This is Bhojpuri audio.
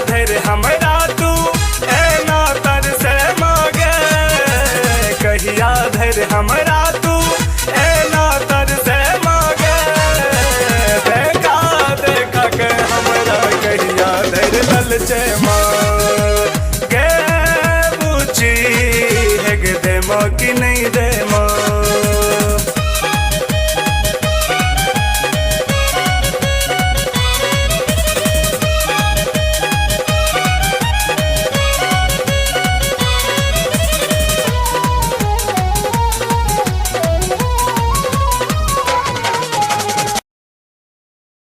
धर हमरा तू एना तर से मांगे, कहिया धर हमरा तू एना तर से मांगे। देखा देखा के हमरा कहिया धर ललचे मांगे, बुची है गे दे की नहीं